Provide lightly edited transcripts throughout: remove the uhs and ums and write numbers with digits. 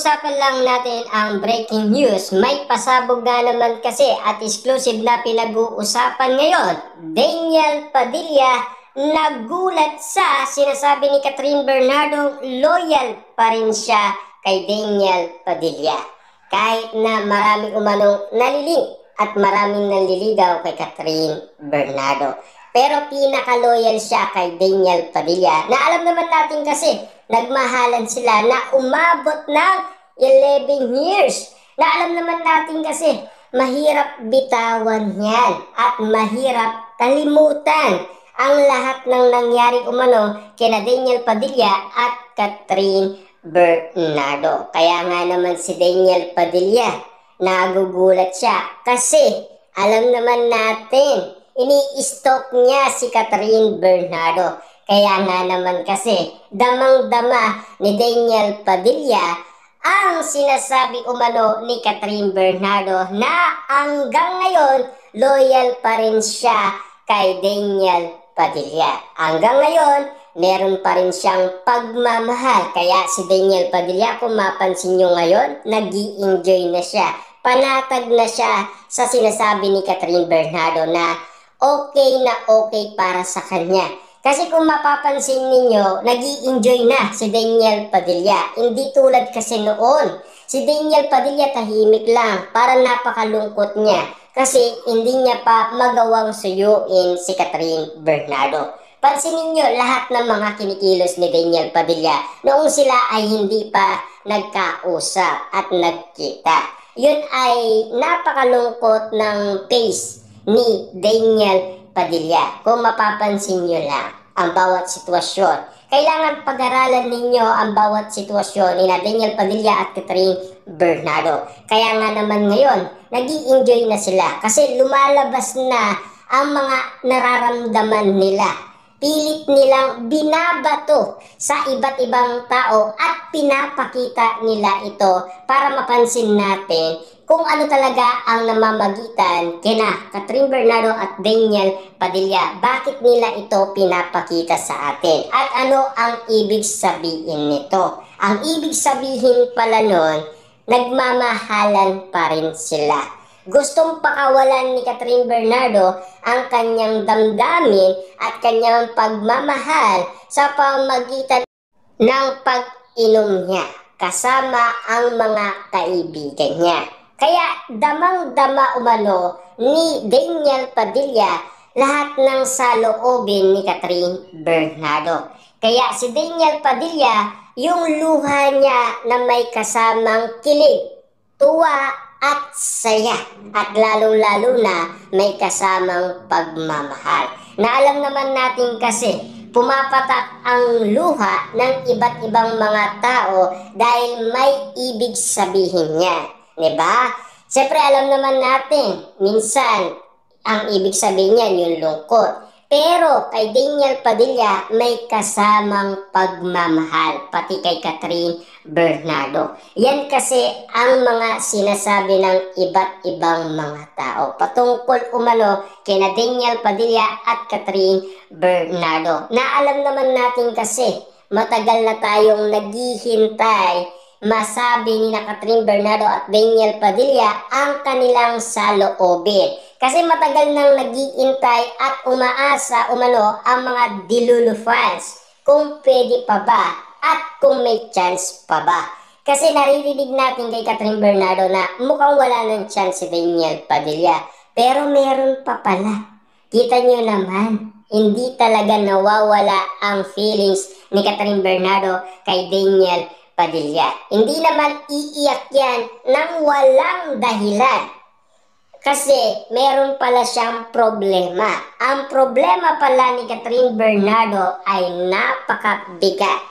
Pag-uusapan lang natin ang breaking news. May pasabog nga naman kasi at exclusive na pinag-uusapan ngayon. Daniel Padilla nagulat sa sinasabi ni Catherine Bernardo, loyal pa rin siya kay Daniel Padilla. Kahit na maraming umanong naliling at maraming nanliligaw kay Catherine Bernardo. Pero pinaka-loyal siya kay Daniel Padilla. Na alam naman natin kasi, nagmahalan sila na umabot ng 11 years. Na alam naman natin kasi, mahirap bitawan yan at mahirap kalimutan ang lahat ng nangyari umano kina Daniel Padilla at Catherine Bernardo. Kaya nga naman si Daniel Padilla, nagugulat siya kasi alam naman natin, ini-stalk niya si Catherine Bernardo. Kaya nga naman kasi, damang-dama ni Daniel Padilla ang sinasabi umano ni Catherine Bernardo na hanggang ngayon, loyal pa rin siya kay Daniel Padilla. Hanggang ngayon, meron pa rin siyang pagmamahal. Kaya si Daniel Padilla, kung mapansin nyo ngayon, nag-i-enjoy na siya. Panatag na siya sa sinasabi ni Catherine Bernardo na okay na okay para sa kanya. Kasi kung mapapansin ninyo, nag-i-enjoy na si Daniel Padilla. Hindi tulad kasi noon. Si Daniel Padilla tahimik lang, parang napakalungkot niya. Kasi hindi niya pa magawang suyuin si Catherine Bernardo. Pansinin niyo lahat ng mga kinikilos ni Daniel Padilla noong sila ay hindi pa nagkausap at nagkita. Yun ay napakalungkot ng face ni Daniel Padilla. Kung mapapansin nyo lang ang bawat sitwasyon. Kailangan pag-aralan ninyo ang bawat sitwasyon ni Daniel Padilla at Catherine Bernardo. Kaya nga naman ngayon, nag-i-enjoy na sila kasi lumalabas na ang mga nararamdaman nila. Pilit nilang binabato sa iba't ibang tao at pinapakita nila ito para mapansin natin kung ano talaga ang namamagitan kina Catherine Bernardo at Daniel Padilla. Bakit nila ito pinapakita sa atin? At ano ang ibig sabihin nito? Ang ibig sabihin pala nun, nagmamahalan pa rin sila. Gustong pakawalan ni Catherine Bernardo ang kanyang damdamin at kanyang pagmamahal sa pamamagitan ng pag-inom niya kasama ang mga kaibigan niya. Kaya damang-dama umano ni Daniel Padilla lahat ng saloobin ni Catherine Bernardo. Kaya si Daniel Padilla, yung luha niya na may kasamang kilig, tuwa at saya, at lalong-lalo na may kasamang pagmamahal. Na alam naman natin kasi, pumapatak ang luha ng iba't ibang mga tao dahil may ibig sabihin niya. Diba? Siyempre alam naman natin, minsan ang ibig sabihin niya yung lungkot. Pero kay Daniel Padilla may kasamang pagmamahal, pati kay Catherine Bernardo. Yan kasi ang mga sinasabi ng iba't ibang mga tao patungkol umano kina Daniel Padilla at Catherine Bernardo. Na alam naman natin kasi matagal na tayong naghihintay masabi ni Catherine Bernardo at Daniel Padilla ang kanilang saloobin. Kasi matagal nang nag-iintay at umaasa umano ang mga Dilulu fans kung pwede pa ba at kung may chance pa ba. Kasi naririnig natin kay Catherine Bernardo na mukhang wala ng chance si Daniel Padilla. Pero meron pa pala. Kita nyo naman, hindi talaga nawawala ang feelings ni Catherine Bernardo kay Daniel Padilla. Hindi naman iiyak yan ng walang dahilan. Kasi meron pala siyang problema. Ang problema pala ni Catherine Bernardo ay napakabigat.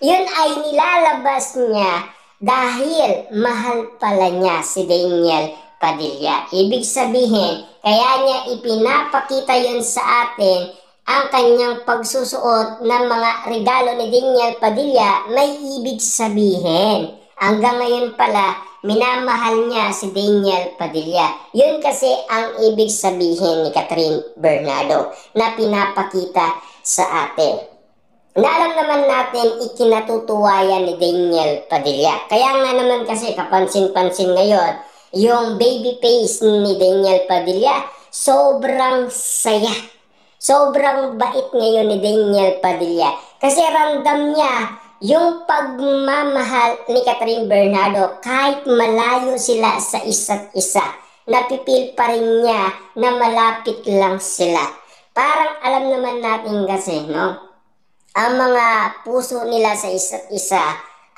Yun ay nilalabas niya dahil mahal pala niya si Daniel Padilla. Ibig sabihin, kaya niya ipinapakita yun sa atin ang kanyang pagsusuot ng mga regalo ni Daniel Padilla may ibig sabihin. Hanggang ngayon pala, minamahal niya si Daniel Padilla. Yun kasi ang ibig sabihin ni Catherine Bernardo na pinapakita sa atin. na alam naman natin ikinatutuwa yan ni Daniel Padilla. Kaya nga naman kasi kapansin-pansin ngayon, yung baby face ni Daniel Padilla, sobrang saya. Sobrang bait ngayon ni Daniel Padilla. Kasi ramdam niya yung pagmamahal ni Catherine Bernardo kahit malayo sila sa isa't isa. Napipil pa rin niya na malapit lang sila. Parang alam naman natin kasi, no? Ang mga puso nila sa isa't isa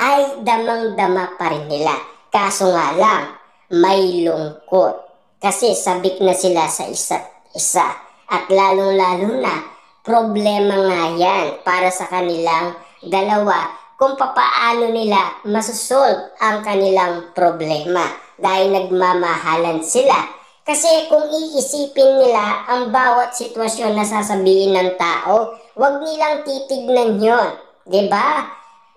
ay damang-dama pa rin nila. Kaso nga lang, may lungkot. Kasi sabik na sila sa isa't isa. At lalong-lalo na, problema nga yan para sa kanilang dalawa kung papaano nila masosolve ang kanilang problema dahil nagmamahalan sila. Kasi kung iisipin nila ang bawat sitwasyon na sasabihin ng tao, wag nilang titignan yon, 'di ba?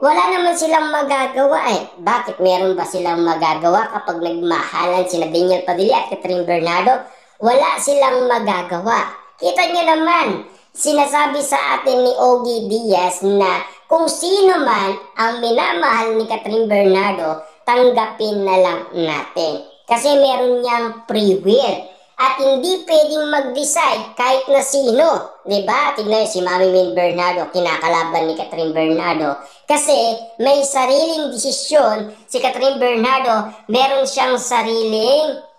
Wala naman silang magagawa eh. Bakit meron ba silang magagawa kapag nagmahalan sina Daniel Padilla at Catherine Bernardo? Wala silang magagawa. Kita niyo naman, sinasabi sa atin ni Ogie Diaz na kung sino man ang minamahal ni Catherine Bernardo, tanggapin na lang natin. Kasi meron niyang free will. At hindi pwedeng mag-decide kahit na sino. Diba? Tignan si Mami Min Bernardo, kinakalaban ni Catherine Bernardo. Kasi may sariling desisyon si Catherine Bernardo, meron siyang sariling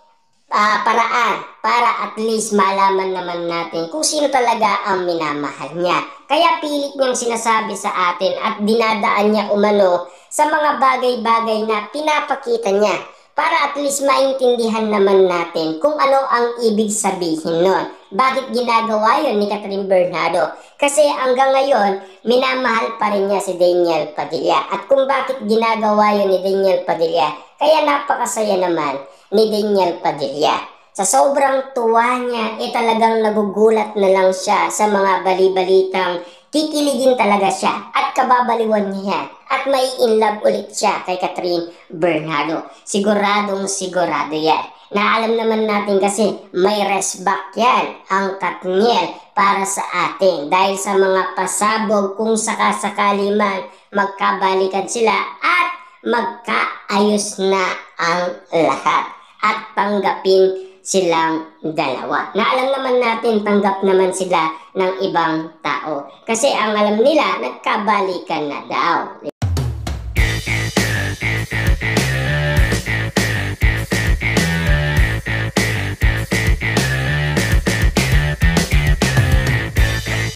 paraan para at least malaman naman natin kung sino talaga ang minamahal niya. Kaya pilit niyang sinasabi sa atin at dinadaan niya umano sa mga bagay-bagay na pinapakita niya para at least maintindihan naman natin kung ano ang ibig sabihin nun. Bakit ginagawa yun ni Catherine Bernardo? Kasi hanggang ngayon, minamahal pa rin niya si Daniel Padilla. At kung bakit ginagawa yun ni Daniel Padilla, kaya napakasaya naman ni Daniel Padilla. Sa sobrang tuwa niya, talagang nagugulat na lang siya sa mga bali-balitang kikiligin talaga siya at kababaliwan niya yan. At may in love ulit siya kay Catherine Bernardo. Siguradong sigurado yan. Na alam naman natin kasi may rest back yan ang Katniel para sa atin. Dahil sa mga pasabog kung sakasakali man magkabalikan sila at magkaayos na ang lahat. At tanggapin silang dalawa. Na alam naman natin tanggap naman sila ng ibang tao. Kasi ang alam nila, nagkabalikan na daw.